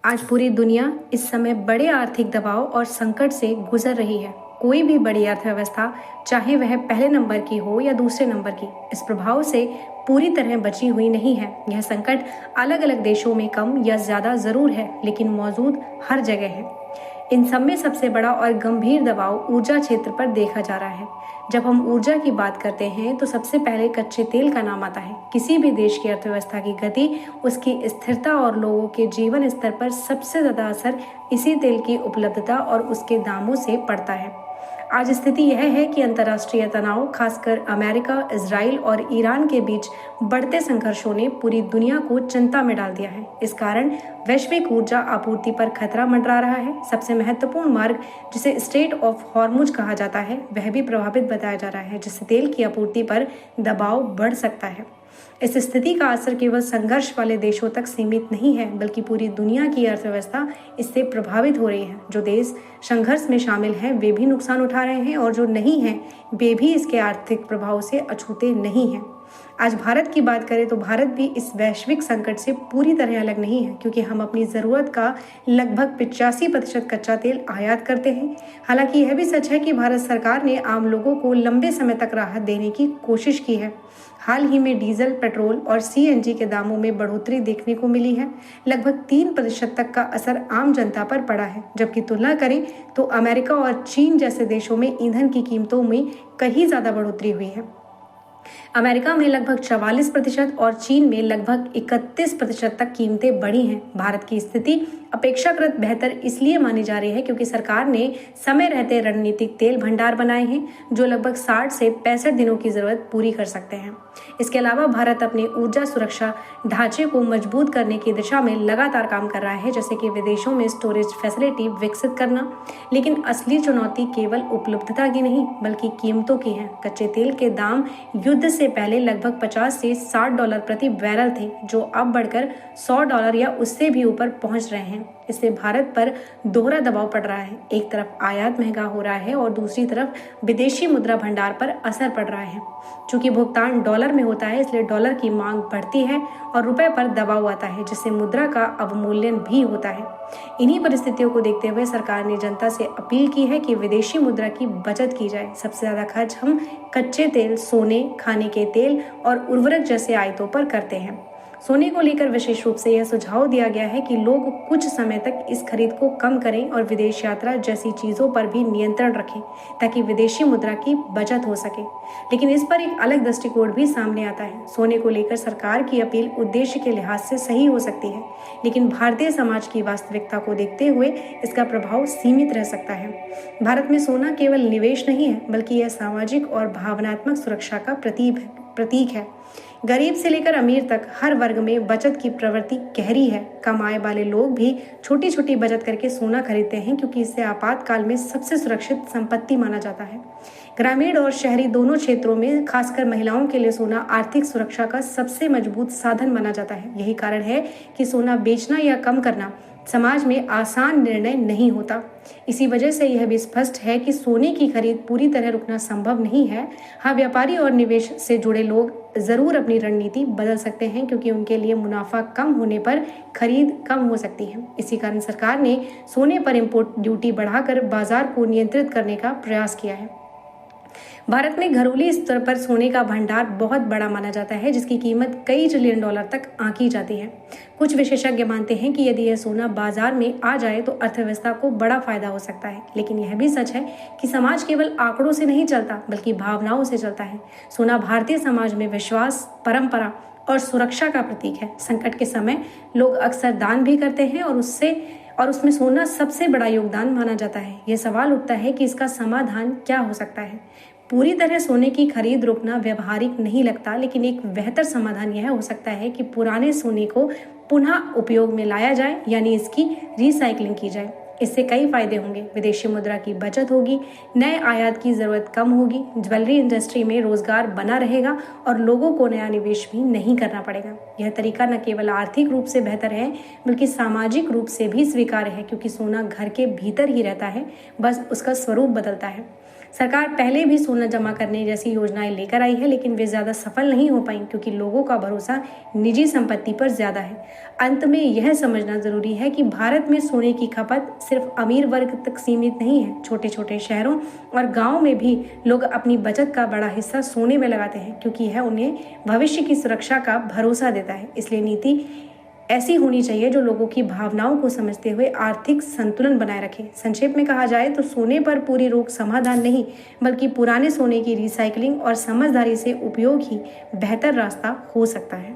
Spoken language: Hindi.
आज पूरी दुनिया इस समय बड़े आर्थिक दबाव और संकट से गुजर रही है। कोई भी बड़ी अर्थव्यवस्था, चाहे वह पहले नंबर की हो या दूसरे नंबर की, इस प्रभाव से पूरी तरह बची हुई नहीं है। यह संकट अलग अलग देशों में कम या ज्यादा जरूर है, लेकिन मौजूद हर जगह है। इन सब में सबसे बड़ा और गंभीर दबाव ऊर्जा क्षेत्र पर देखा जा रहा है। जब हम ऊर्जा की बात करते हैं तो सबसे पहले कच्चे तेल का नाम आता है। किसी भी देश की अर्थव्यवस्था की गति, उसकी स्थिरता और लोगों के जीवन स्तर पर सबसे ज्यादा असर इसी तेल की उपलब्धता और उसके दामों से पड़ता है। आज स्थिति यह है कि अंतर्राष्ट्रीय तनाव, खासकर अमेरिका, इजराइल और ईरान के बीच बढ़ते संघर्षों ने पूरी दुनिया को चिंता में डाल दिया है। इस कारण वैश्विक ऊर्जा आपूर्ति पर खतरा मंडरा रहा है। सबसे महत्वपूर्ण मार्ग, जिसे स्ट्रेट ऑफ हॉर्मुज कहा जाता है, वह भी प्रभावित बताया जा रहा है, जिससे तेल की आपूर्ति पर दबाव बढ़ सकता है। इस स्थिति का असर केवल संघर्ष वाले देशों तक सीमित नहीं है, बल्कि पूरी दुनिया की अर्थव्यवस्था इससे प्रभावित हो रही है। जो देश संघर्ष में शामिल हैं, वे भी नुकसान उठा रहे हैं, और जो नहीं हैं, वे भी इसके आर्थिक प्रभाव से अछूते नहीं हैं। आज भारत की बात करें तो भारत भी इस वैश्विक संकट से पूरी तरह अलग नहीं है, क्योंकि हम अपनी जरूरत का लगभग 85% कच्चा तेल आयात करते हैं। हालांकि यह भी सच है कि भारत सरकार ने आम लोगों को लंबे समय तक राहत देने की कोशिश की है। हाल ही में डीजल, पेट्रोल और सीएनजी के दामों में बढ़ोतरी देखने को मिली है। लगभग 3% तक का असर आम जनता पर पड़ा है। जबकि तुलना करें तो अमेरिका और चीन जैसे देशों में ईंधन की कीमतों में कहीं ज्यादा बढ़ोतरी हुई है। अमेरिका में लगभग 44% और चीन में लगभग 31% तक कीमतें बढ़ी हैं। भारत की स्थिति अपेक्षाकृत बेहतर इसलिए मानी जा रही है क्योंकि सरकार ने समय रहते रणनीतिक तेल भंडार बनाए हैं, जो लगभग 60 से 65 दिनों की जरूरत पूरी कर सकते हैं। इसके अलावा भारत अपने ऊर्जा सुरक्षा ढांचे को मजबूत करने की दिशा में लगातार काम कर रहा है, जैसे कि विदेशों में स्टोरेज फैसिलिटी विकसित करना। लेकिन असली चुनौती केवल उपलब्धता की नहीं, बल्कि कीमतों की है। कच्चे तेल के दाम युद्ध से पहले लगभग 50 से $60 प्रति बैरल थे, जो अब बढ़कर $100 या उससे भी ऊपर पहुंच रहे हैं। इससे भारत पर दोहरा दबाव पड़ रहा है। एक तरफ आयात महंगा हो रहा है और दूसरी तरफ विदेशी मुद्रा भंडार पर असर पड़ रहा है। चूंकि भुगतान डॉलर में होता है, इसलिए डॉलर की मांग बढ़ती है और रुपए पर दबाव आता है, जिससे मुद्रा का अवमूल्यन भी होता है। इन्हीं परिस्थितियों को देखते हुए सरकार ने जनता से अपील की है कि विदेशी मुद्रा की बचत की जाए। सबसे ज्यादा खर्च हम कच्चे तेल, सोने, खाने के तेल और उर्वरक जैसे आयतों पर करते हैं। सोने को लेकर विशेष रूप से यह सुझाव दिया गया है कि लोग कुछ समय तक इस खरीद को कम करें और विदेश यात्रा जैसी चीजों पर भी नियंत्रण रखें, ताकि विदेशी मुद्रा की बचत हो सके। लेकिन इस पर एक अलग दृष्टिकोण भी सामने आता है। सोने को लेकर सरकार की अपील उद्देश्य के लिहाज से सही हो सकती है, लेकिन भारतीय समाज की वास्तविकता को देखते हुए इसका प्रभाव सीमित रह सकता है। भारत में सोना केवल निवेश नहीं है, बल्कि यह सामाजिक और भावनात्मक सुरक्षा का प्रतीक है। गरीब से लेकर अमीर तक हर वर्ग में बचत की प्रवृत्ति गहरी है। कम आय वाले लोग भी छोटी छोटी बचत करके सोना खरीदते हैं, क्योंकि इसे आपातकाल में सबसे सुरक्षित संपत्ति माना जाता है। ग्रामीण और शहरी दोनों क्षेत्रों में खासकर महिलाओं के लिए सोना आर्थिक सुरक्षा का सबसे मजबूत साधन माना जाता है। यही कारण है कि सोना बेचना या कम करना समाज में आसान निर्णय नहीं होता। इसी वजह से यह भी स्पष्ट है कि सोने की खरीद पूरी तरह रुकना संभव नहीं है। हाँ, व्यापारी और निवेश से जुड़े लोग जरूर अपनी रणनीति बदल सकते हैं, क्योंकि उनके लिए मुनाफा कम होने पर खरीद कम हो सकती है। इसी कारण सरकार ने सोने पर इंपोर्ट ड्यूटी बढ़ाकर बाजार को नियंत्रित करने का प्रयास किया है। भारत में घरेलू स्तर पर सोने का भंडार बहुत बड़ा माना जाता है, जिसकी कीमत कई ट्रिलियन डॉलर तक आंकी जाती है। कुछ विशेषज्ञ मानते हैं कि यदि यह सोना बाजार में आ जाए तो अर्थव्यवस्था को बड़ा फायदा हो सकता है। लेकिन यह भी सच है कि समाज केवल आंकड़ों से नहीं चलता, बल्कि भावनाओं से चलता है। सोना भारतीय समाज में विश्वास, परंपरा और सुरक्षा का प्रतीक है। संकट के समय लोग अक्सर दान भी करते हैं और उसमें सोना सबसे बड़ा योगदान माना जाता है। यह सवाल उठता है कि इसका समाधान क्या हो सकता है। पूरी तरह सोने की खरीद रोकना व्यवहारिक नहीं लगता, लेकिन एक बेहतर समाधान यह हो सकता है कि पुराने सोने को पुनः उपयोग में लाया जाए, यानी इसकी रिसाइकलिंग की जाए। इससे कई फायदे होंगे। विदेशी मुद्रा की बचत होगी, नए आयात की जरूरत कम होगी, ज्वेलरी इंडस्ट्री में रोजगार बना रहेगा और लोगों को नया निवेश भी नहीं करना पड़ेगा। यह तरीका न केवल आर्थिक रूप से बेहतर है, बल्कि सामाजिक रूप से भी स्वीकार्य है, क्योंकि सोना घर के भीतर ही रहता है, बस उसका स्वरूप बदलता है। सरकार पहले भी सोना जमा करने जैसी योजनाएं लेकर आई है, लेकिन वे ज़्यादा सफल नहीं हो पाई क्योंकि लोगों का भरोसा निजी संपत्ति पर ज़्यादा है। अंत में यह समझना ज़रूरी है कि भारत में सोने की खपत सिर्फ अमीर वर्ग तक सीमित नहीं है। छोटे छोटे शहरों और गाँव में भी लोग अपनी बचत का बड़ा हिस्सा सोने में लगाते हैं क्योंकि यह उन्हें भविष्य की सुरक्षा का भरोसा देता है। इसलिए नीति ऐसी होनी चाहिए जो लोगों की भावनाओं को समझते हुए आर्थिक संतुलन बनाए रखे। संक्षेप में कहा जाए तो सोने पर पूरी रोक समाधान नहीं, बल्कि पुराने सोने की रिसाइकलिंग और समझदारी से उपयोग ही बेहतर रास्ता हो सकता है।